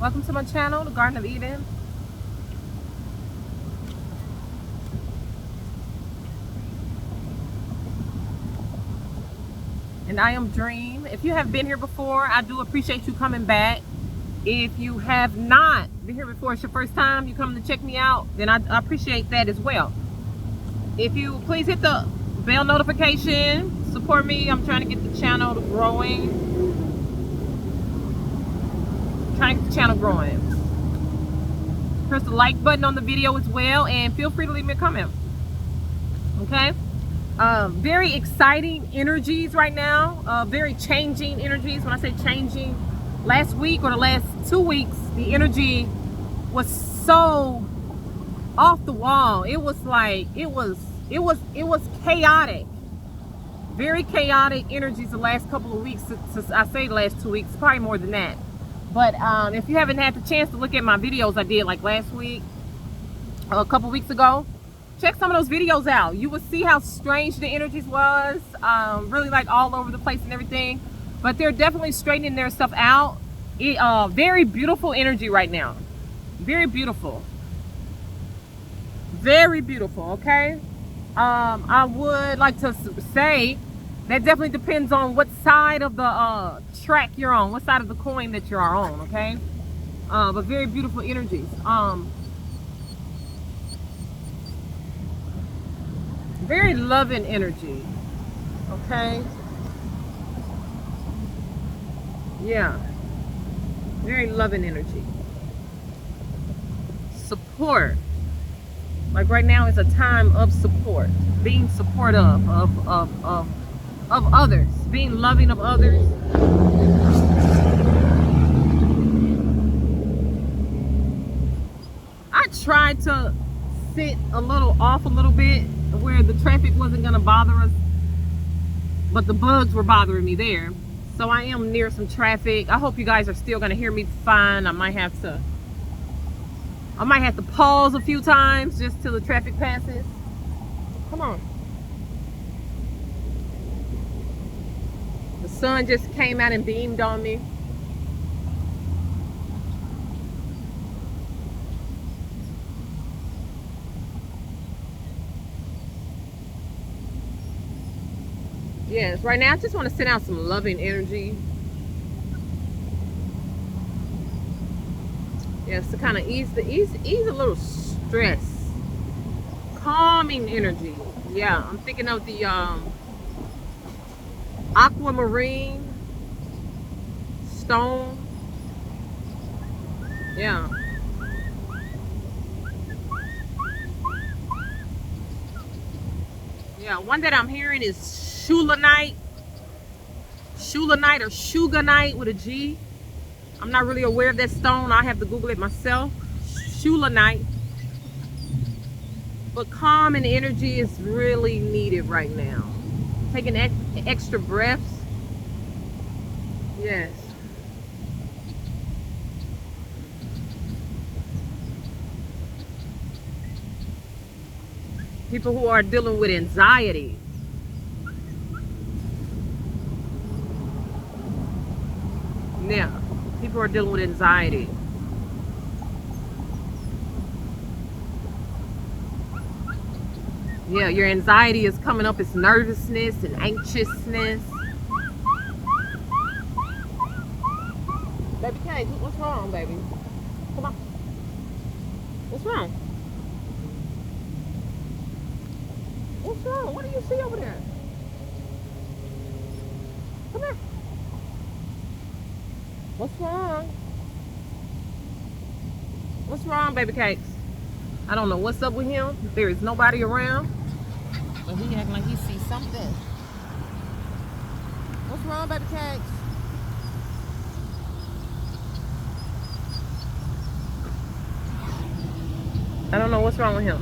Welcome to my channel, the Garden of Eden. And I am Dream. If you have been here before, I do appreciate you coming back. If you have not been here before, it's your first time, you come to check me out, then I appreciate that as well. If you please hit the bell notification, support me. I'm trying to get the channel growing. Press the like button on the video as well, and feel free to leave me a comment. Okay? Very exciting energies right now. Very changing energies. When I say changing, last week or the last 2 weeks, the energy was so off the wall. It was like it was chaotic. Very chaotic energies the last couple of weeks. Since I say the last 2 weeks, probably more than that. But if you haven't had the chance to look at my videos I did like last week, a couple weeks ago, check some of those videos out. You will see how strange the energies was. Really like all over the place and everything. But they're definitely straightening their stuff out. Very beautiful energy right now. Very beautiful. Very beautiful, okay? I would like to say that definitely depends on what side of the track you're on, what side of the coin that you are on, okay? But very beautiful energies. Very loving energy, okay? Yeah, very loving energy. Support. Like right now is a time of support, being supportive of others, being loving of others. I tried to sit a little off a little bit where the traffic wasn't gonna bother us, but the bugs were bothering me there. So I am near some traffic. I hope you guys are still gonna hear me fine. I might have to pause a few times just till the traffic passes. Come on. The sun just came out and beamed on me. Yes, right now I just want to send out some loving energy. Yes, to kind of ease a little stress. Calming energy. Yeah, I'm thinking of the aquamarine stone. Yeah. Yeah, one that I'm hearing is Shulanite or Suganite with a G. I'm not really aware of that stone. I have to Google it myself. Shulanite. But calm and energy is really needed right now. Taking extra breaths. Yes. People who are dealing with anxiety. Yeah. People are dealing with anxiety. Yeah, your anxiety is coming up. It's nervousness and anxiousness. Baby Kate, what's wrong, baby? Come on. What's wrong? What's wrong? What do you see over there? Come here. What's wrong? What's wrong, baby cakes? I don't know what's up with him. There is nobody around, but he acting like he sees something. What's wrong, baby cakes? I don't know what's wrong with him.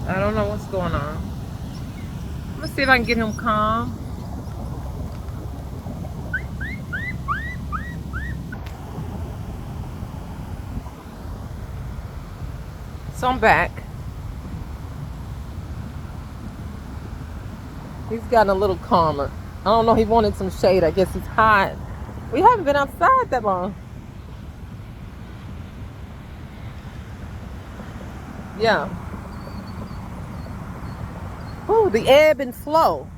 I don't know what's going on. Let's see if I can get him calm. So I'm back. He's gotten a little calmer. I don't know, he wanted some shade. I guess it's hot. We haven't been outside that long. Yeah. Oh, the ebb and flow.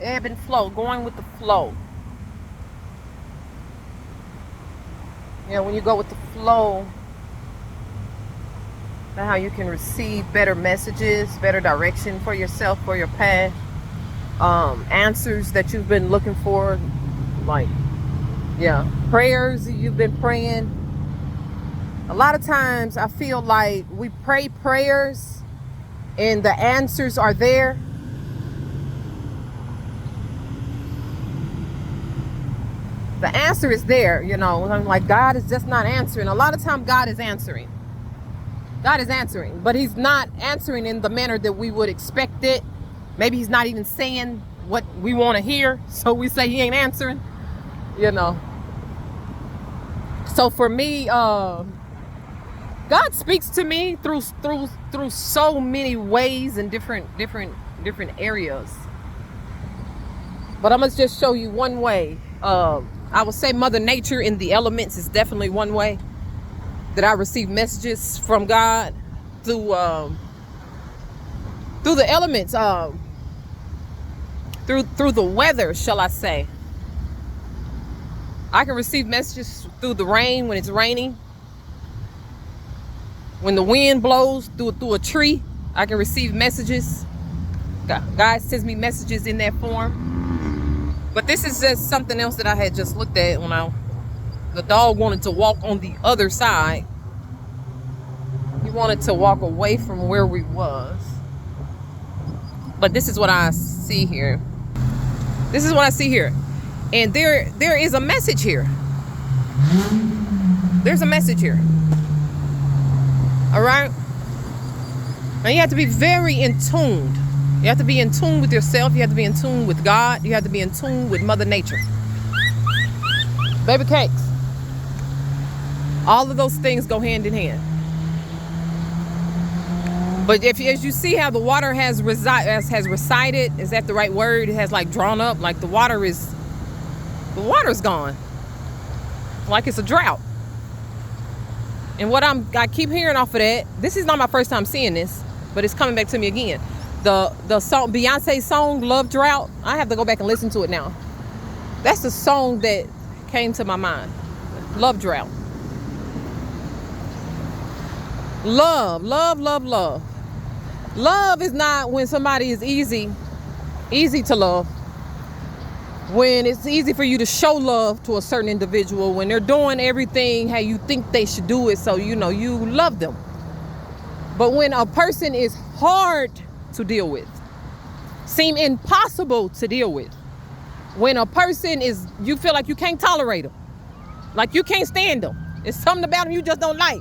Ebb and flow, going with the flow. Yeah, when you go with the flow, that's how you can receive better messages, better direction for yourself, for your path. Answers that you've been looking for, like, yeah, prayers you've been praying. A lot of times I feel like we pray prayers and the answers are there, the answer is there, you know. I'm like, God is just not answering. A lot of time God is answering, but he's not answering in the manner that we would expect it. Maybe he's not even saying what we want to hear, so we say he ain't answering, you know. So for me, God speaks to me through so many ways and different areas. But I'm gonna just show you one way. I would say Mother Nature in the elements is definitely one way that I receive messages from God, through the elements, through the weather, shall I say. I can receive messages through the rain when it's raining. When the wind blows through a tree, I can receive messages. God sends me messages in that form. But this is just something else that I had just looked at when the dog wanted to walk on the other side. He wanted to walk away from where we was. But this is what I see here. This is what I see here. And there is a message here. There's a message here. All right? Now you have to be very in tuned. You have to be in tune with yourself. You have to be in tune with God. You have to be in tune with Mother Nature. Baby cakes. All of those things go hand in hand. But as you see how the water has receded, is that the right word? It has like drawn up, like the water's gone. Like it's a drought. And what I keep hearing off of that, this is not my first time seeing this, but it's coming back to me again. The song, Beyonce's song, Love Drought, I have to go back and listen to it now. That's the song that came to my mind. Love Drought. Love, love, love, love. Love is not when somebody is easy to love. When it's easy for you to show love to a certain individual, when they're doing everything how you think they should do it, so you know you love them. But when a person is hard to deal with, seem impossible to deal with, when a person is, you feel like you can't tolerate them, like you can't stand them, it's something about them you just don't like,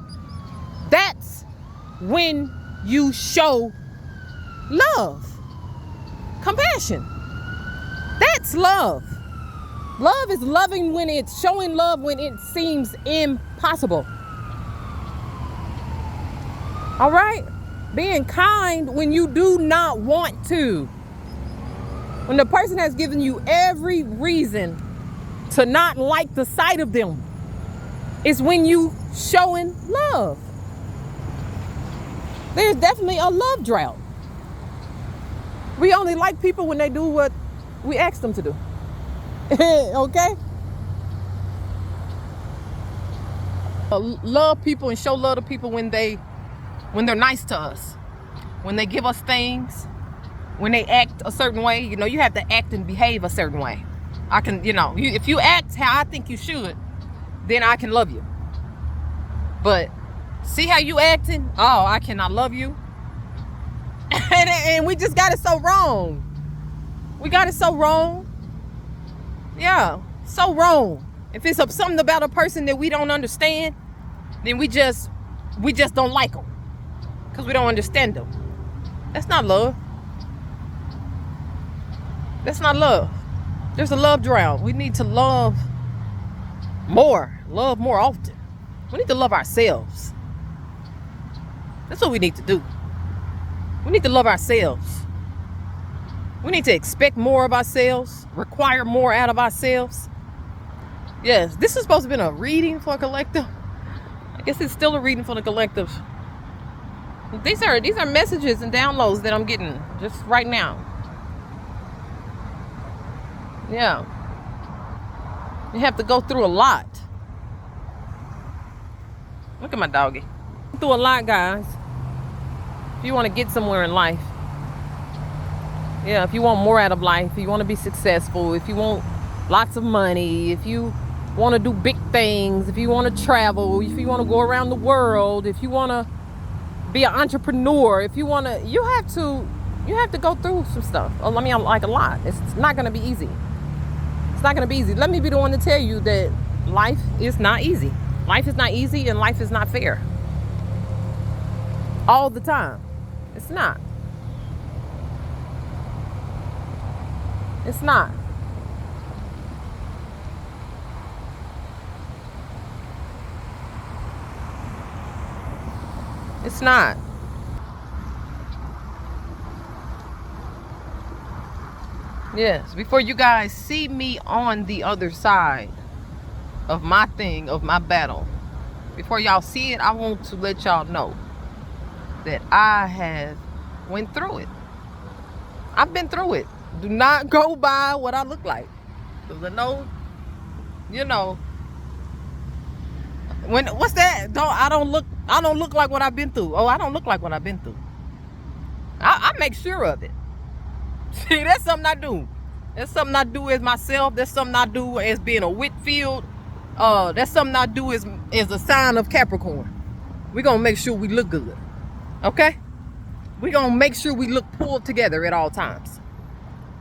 that's when you show love, compassion. That's love. Love is loving when it's showing love when it seems impossible. All right? Being kind when you do not want to. When the person has given you every reason to not like the sight of them, it's when you showing love. There's definitely a love drought. We only like people when they do what we ask them to do. Okay? Love people and show love to people when they're nice to us, when they give us things, when they act a certain way. You know, you have to act and behave a certain way. If you act how I think you should, then I can love you. But see how you acting? Oh, I cannot love you. and we just got it so wrong. We got it so wrong. Yeah, so wrong. If it's something about a person that we don't understand, then we just don't like them because we don't understand them. That's not love. That's not love. There's a love drought. We need to love more often. We need to love ourselves. That's what we need to do. We need to love ourselves. We need to expect more of ourselves, require more out of ourselves. Yes, this is supposed to have been a reading for a collective. I guess it's still a reading for the collective. These are messages and downloads that I'm getting just right now. Yeah. You have to go through a lot. Look at my doggy. Through a lot, guys. If you want to get somewhere in life. Yeah, if you want more out of life, if you want to be successful, if you want lots of money, if you want to do big things, if you want to travel, if you want to go around the world, if you want to be an entrepreneur, if you want to, you have to go through some stuff. I mean, like a lot. It's not going to be easy. It's not going to be easy. Let me be the one to tell you that life is not easy. Life is not easy and life is not fair. All the time. It's not. It's not. It's not. Yes, before you guys see me on the other side of my thing, of my battle, before y'all see it, I want to let y'all know that I have went through it. I've been through it. Do not go by what I look like. Because I know, you know, what's that? I don't look like what I've been through. Oh, I don't look like what I've been through. I make sure of it. See, that's something I do. That's something I do as myself. That's something I do as being a Whitfield. That's something I do as a sign of Capricorn. We're gonna make sure we look good. Okay? We're gonna make sure we look pulled together at all times.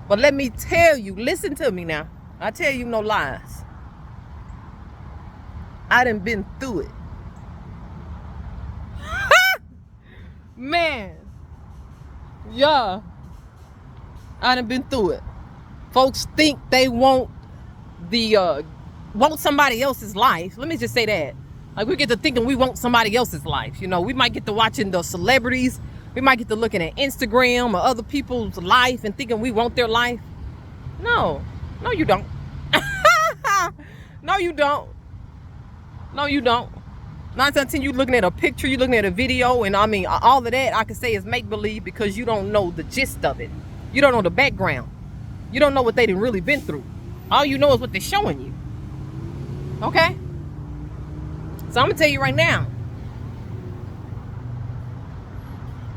But let me tell you, listen to me now. I tell you no lies. I done been through it. Man. Yeah. I done been through it. Folks think they want somebody else's life. Let me just say that. Like, we get to thinking we want somebody else's life. You know, we might get to watching the celebrities. We might get to looking at Instagram or other people's life and thinking we want their life. No. No, you don't. No, you don't. No, you don't. 9 times out of 10, you looking at a picture, you looking at a video, and I mean, all of that I can say is make-believe because you don't know the gist of it. You don't know the background. You don't know what they done really been through. All you know is what they're showing you. Okay? So I'm going to tell you right now.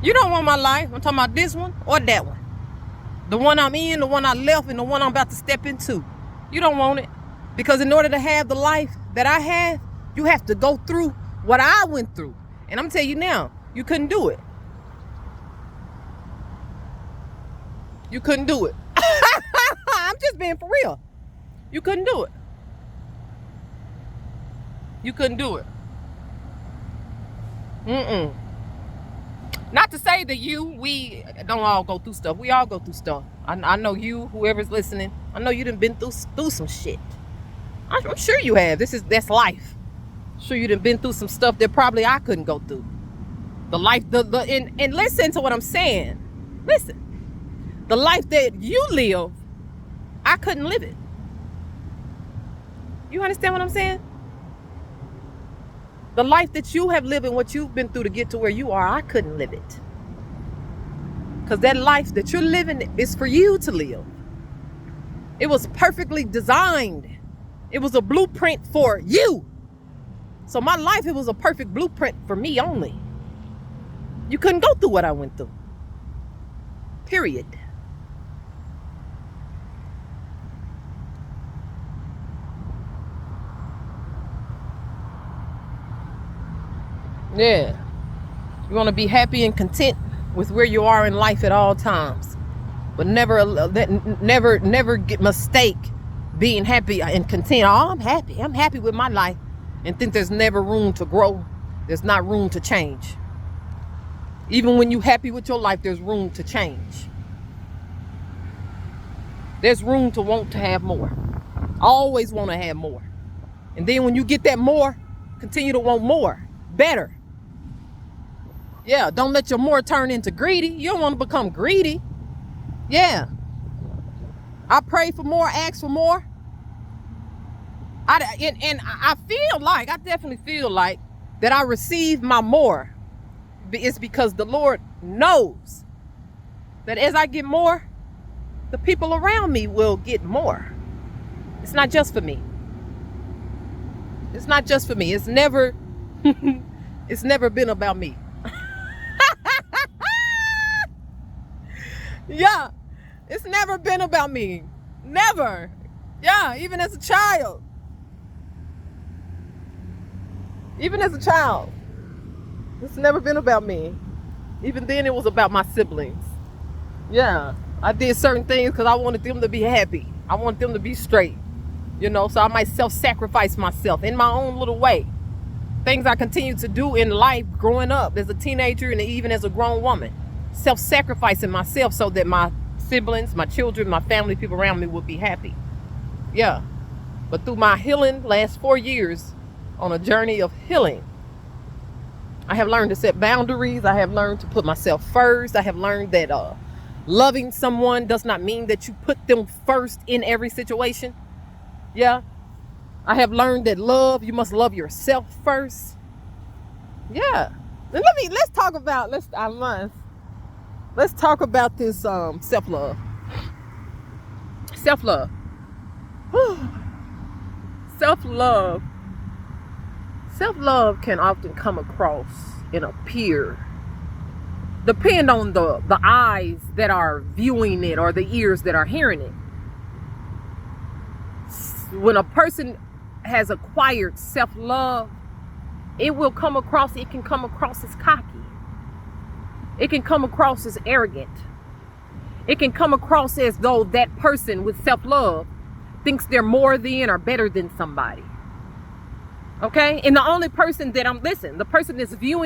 You don't want my life. I'm talking about this one or that one. The one I'm in, the one I left, and the one I'm about to step into. You don't want it. Because in order to have the life that I have, you have to go through what I went through. And I'm telling you now, you couldn't do it. You couldn't do it. I'm just being for real. You couldn't do it. You couldn't do it. Not to say that we don't all go through stuff. We all go through stuff. I know you, whoever's listening, I know you done been through some shit. I'm sure you have. That's life. I'm sure you done been through some stuff that probably I couldn't go through. The life, and listen to what I'm saying. Listen. The life that you live, I couldn't live it. You understand what I'm saying? The life that you have lived and what you've been through to get to where you are, I couldn't live it. Because that life that you're living is for you to live. It was perfectly designed. It was a blueprint for you. So my life, it was a perfect blueprint for me only. You couldn't go through what I went through. Period. Yeah. You want to be happy and content with where you are in life at all times. But never mistake being happy and content. Oh, I'm happy. I'm happy with my life. And think there's never room to grow. There's not room to change. Even when you're happy with your life, there's room to change. There's room to want to have more. Always want to have more. And then when you get that more, continue to want more. Better. Yeah, don't let your more turn into greedy. You don't want to become greedy. Yeah. I pray for more, ask for more. I feel like, I definitely feel like that I receive my more. It's because the Lord knows that as I get more, the people around me will get more. It's not just for me. It's not just for me. It's never been about me. Yeah. It's never been about me. Never. Yeah, even as a child. Even as a child. It's never been about me. Even then it was about my siblings. Yeah. I did certain things because I wanted them to be happy. I wanted them to be straight. You know, so I might self-sacrifice myself in my own little way. Things I continue to do in life growing up as a teenager and even as a grown woman. Self-sacrificing myself so that my siblings, my children, my family, people around me would be happy. Yeah. But through my healing last 4 years on a journey of healing, I have learned to set boundaries. I have learned to put myself first. I have learned that loving someone does not mean that you put them first in every situation. Yeah. I have learned that love, you must love yourself first. Yeah. And let's talk about this self-love. Self-love. Self-love. Self-love can often come across and appear, depend on the eyes that are viewing it or the ears that are hearing it. When a person has acquired self-love, it can come across as cocky. It can come across as arrogant. It can come across as though that person with self-love thinks they're more than or better than somebody. Okay? And the only person that the person that's viewing